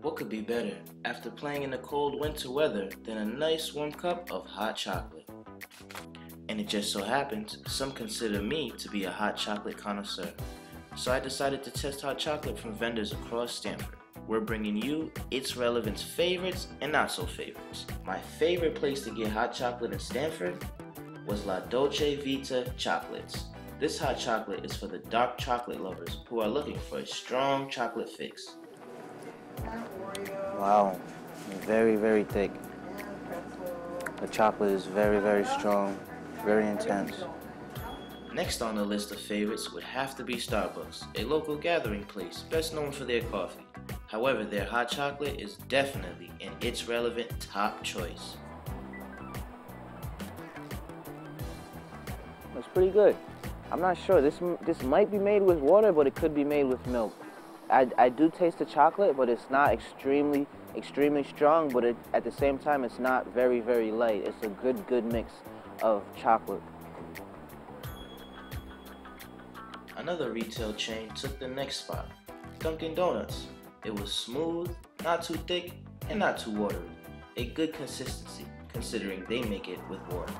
What could be better after playing in the cold winter weather than a nice warm cup of hot chocolate? And it just so happens, some consider me to be a hot chocolate connoisseur. So I decided to test hot chocolate from vendors across Stamford. We're bringing you its relevance favorites and not so favorites. My favorite place to get hot chocolate in Stamford was La Dolce Vita Chocolates. This hot chocolate is for the dark chocolate lovers who are looking for a strong chocolate fix. Wow, very, very thick. The chocolate is very, very strong, very intense. Next on the list of favorites would have to be Starbucks, a local gathering place best known for their coffee. However, their hot chocolate is definitely in its relevant top choice. It's pretty good. I'm not sure. This might be made with water, but it could be made with milk. I do taste the chocolate, but it's not extremely strong, but at the same time, it's not very, very light. It's a good mix of chocolate. Another retail chain took the next spot, Dunkin Donuts. It was smooth, not too thick, and not too watery. A good consistency, considering they make it with water.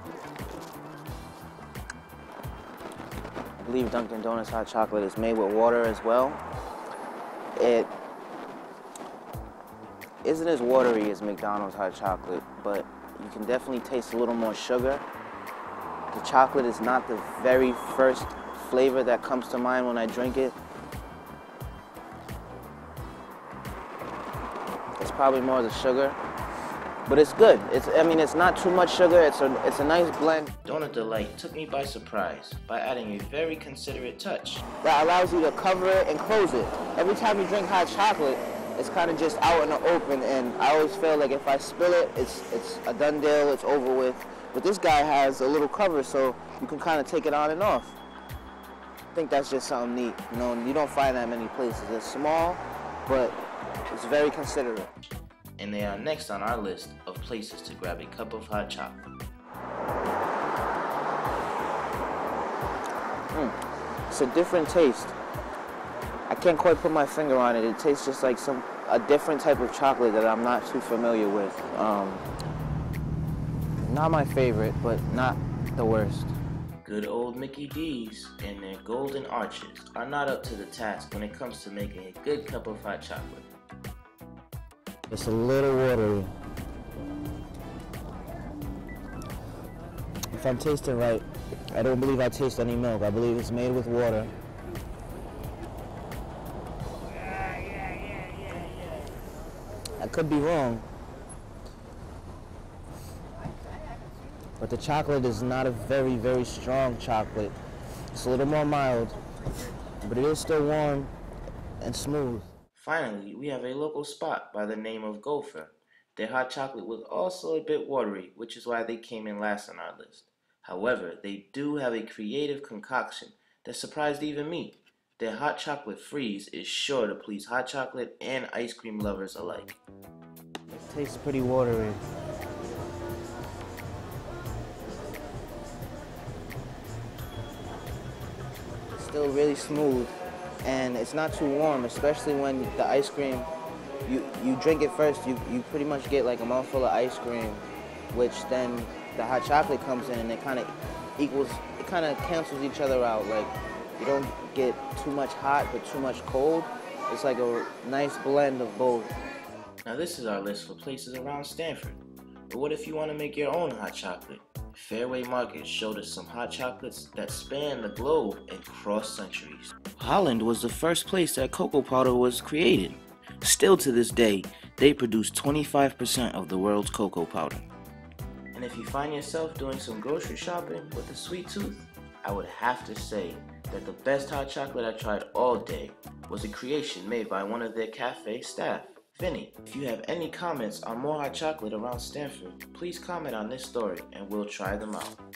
I believe Dunkin Donuts hot chocolate is made with water as well. It isn't as watery as McDonald's hot chocolate, but you can definitely taste a little more sugar. The chocolate is not the very first flavor that comes to mind when I drink it. It's probably more the sugar, but it's good. It's not too much sugar. It's a nice blend. Donut Delight took me by surprise by adding a very considerate touch. That allows you to cover it and close it. Every time you drink hot chocolate, it's kind of just out in the open, and I always feel like if I spill it, it's a done deal, it's over with. But this guy has a little cover, so you can kind of take it on and off. I think that's just something neat. You know, you don't find that many places. It's small, but it's very considerate. And they are next on our list of places to grab a cup of hot chocolate. It's a different taste. I can't quite put my finger on it. It tastes just like a different type of chocolate that I'm not too familiar with. Not my favorite, but not the worst. Good old Mickey D's and their golden arches are not up to the task when it comes to making a good cup of hot chocolate. It's a little watery. If I'm tasting right, I don't believe I taste any milk. I believe it's made with water. I could be wrong, but the chocolate is not a very, very strong chocolate. It's a little more mild, but it is still warm and smooth. Finally, we have a local spot by the name of Gopher. Their hot chocolate was also a bit watery, which is why they came in last on our list. However, they do have a creative concoction that surprised even me. Their hot chocolate freeze is sure to please hot chocolate and ice cream lovers alike. It tastes pretty watery. It's still really smooth, and it's not too warm, especially when the ice cream, you drink it first, you pretty much get like a mouthful of ice cream, which then the hot chocolate comes in and it kind of cancels each other out. Like, you don't get too much hot but too much cold. It's like a nice blend of both. Now this is our list for places around Stamford. But what if you want to make your own hot chocolate? Fairway Market showed us some hot chocolates that span the globe and cross centuries. Holland was the first place that cocoa powder was created. Still to this day, they produce 25% of the world's cocoa powder. And if you find yourself doing some grocery shopping with a sweet tooth, I would have to say that the best hot chocolate I tried all day was a creation made by one of their cafe staff, Vinny. If you have any comments on more hot chocolate around Stamford, please comment on this story and we'll try them out.